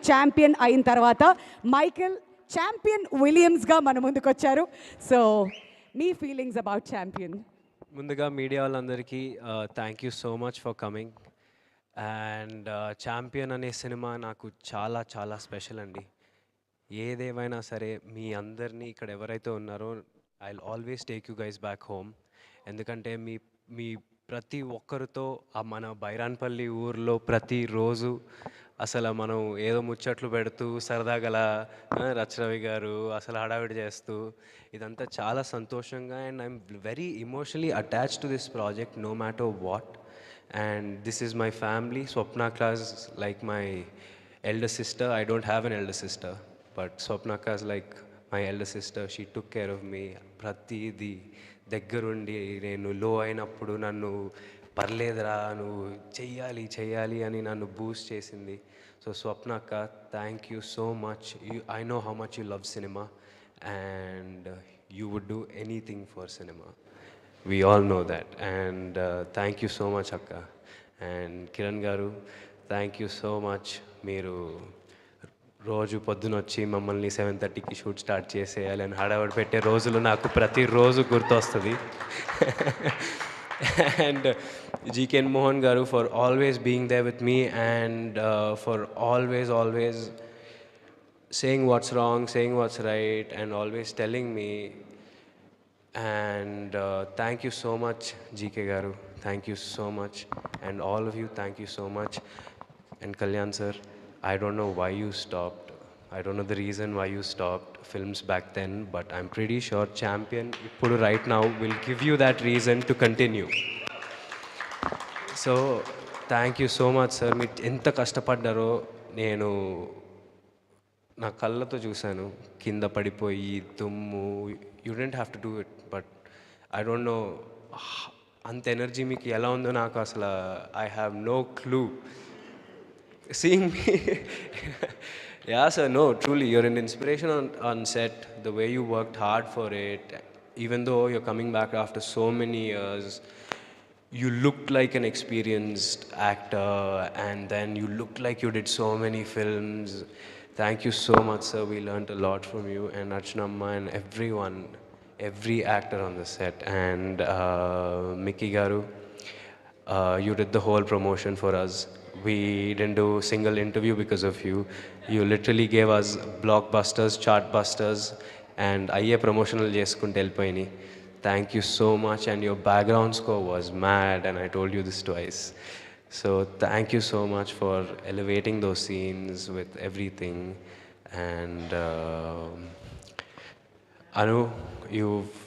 Champion అయిన తర్వాత Michael champion విలియమ్స్గా మన ముందుకు వచ్చారు. So me feelings about champion? ముందుగా మీడియా వాళ్ళందరికీ thank you so much for coming. And champion అనే సినిమా నాకు చాలా చాలా స్పెషల్ అండి. ఏదేమైనా సరే మీ అందరినీ ఇక్కడ ఎవరైతే ఉన్నారో I will always take you guys back home. ఎందుకంటే మీ మీ ప్రతి ఒక్కరితో మన బైరాన్పల్లి ఊర్లో ప్రతిరోజు అసలు మనం ఏదో ముచ్చట్లు పెడుతూ సరదాగల రచరవి గారు అసలు హడావిడి చేస్తూ ఇదంతా చాలా సంతోషంగా and I'm very emotionally attached to this project no matter what. And this is my family. Swapna క్లాస్ like my elder sister. I don't have an elder sister, but Swapnaka is like my elder sister. She took care of me. ప్రతిది దగ్గరుండి నేను లో అయినప్పుడు నన్ను పర్లేదురా నువ్వు చెయ్యాలి చెయ్యాలి అని నన్ను బూస్ట్ చేసింది. సో స్వప్నక్క, thank you so much. I know how much you love cinema and you would do anything for cinema. We all know that. And thank you so much akka. And Kiran garu, thank you so much. మీరు రోజు పొద్దున వచ్చి మమ్మల్ని 7:30కి shoot start చేసేయాలి అని హడావడి పెట్టే రోజులు నాకు ప్రతిరోజు గుర్తొస్తుంది. అండ్ జీకేఎన్ మోహన్ గారు for always being there with me and for always saying what's wrong, saying what's right and always telling me. And thank you so much GK garu, thank you so much. And all of you, thank you so much. And Kalyan sir, I don't know why you stopped. I don't know the reason why you stopped films back then, but I'm pretty sure Champion ippudu right now will give you that reason to continue. So thank you so much sir. మీరు ఎంత కష్టపడ్డారో నేను నా కళ్ళతో చూశాను. కింద పడిపోయి దుమ్ము, you don't have to do it, but I don't know అంత ఎనర్జీ మీకు ఎలా ఉందో నాకు అసలు I have no clue. Seeing me, yeah sir, no, truly you're an inspiration on set. The way you worked hard for it, even though you're coming back after so many years, you looked like an experienced actor and then you looked like you did so many films. Thank you so much sir, we learned a lot from you and Archanamma and everyone, every actor on the set. And Mickey garu, you did the whole promotion for us. We didn't do a single interview because of you. You literally gave us blockbusters, chartbusters, and aye promotional cheskunte elpoyini. Thank you so much. And your background score was mad, and I told you this twice. So thank you so much for elevating those scenes with everything. And Anu, you've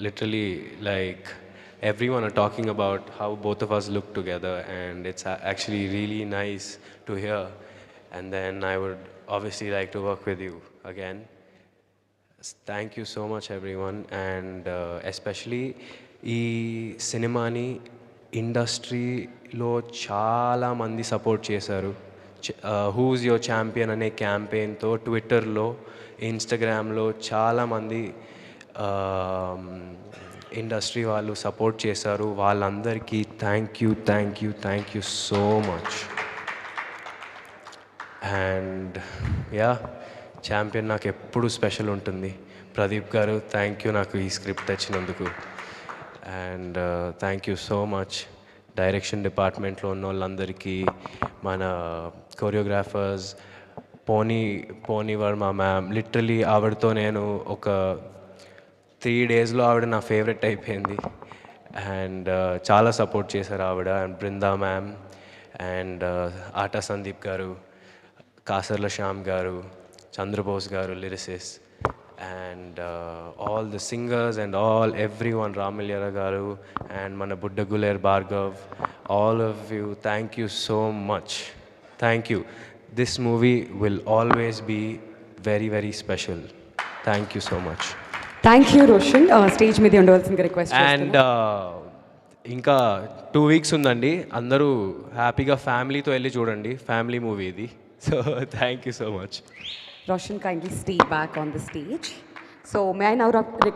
literally like everyone are talking about how both of us look together and it's actually really nice to hear. And then I would obviously like to work with you again. Thank you so much everyone. And especially ee సినిమాని ఇండస్ట్రీలో చాలా మంది support చేశారు. Who's your champion అనే క్యాంపెయిన్తో ట్విట్టర్లో, ఇన్స్టాగ్రామ్లో చాలామంది industry వాళ్ళు సపోర్ట్ చేశారు. వాళ్ళందరికీ thank you so much. And yeah, champion నాకు ఎప్పుడు స్పెషల్ ఉంటుంది. ప్రదీప్ గారు, థ్యాంక్ యూ నాకు ఈ స్క్రిప్ట్ తెచ్చినందుకు. And thank you so much direction డిపార్ట్మెంట్లో ఉన్న వాళ్ళందరికీ, మన కొరియోగ్రాఫర్స్ పోనీ వర్మ మ్యామ్. లిటరలీ ఆవిడతో నేను ఒక 3 daysలో ఆవిడ నా ఫేవరెట్ అయిపోయింది. అండ్ చాలా సపోర్ట్ చేశారు ఆవిడ. And Brinda ma'am and Aata Sandeep garu, Kasarla Shyam garu, Chandrabose garu lyricists, and all the singers and everyone, రామల్యర గారు అండ్ మన బుడ్డగులేర్ Bhargav, all of you, thank you so much. Thank you. This movie will always be very very special. Thank you so much. Thank you Roshan. Stage మీద ఉండవలసిన request. And ఇంకా 2 weeks ఉందండి. అందరూ హ్యాపీగా ఫ్యామిలీతో వెళ్ళి చూడండి. ఫ్యామిలీ మూవీ ఇది. So thank you so much. Roshan, kindly stay back on the stage. So may I now request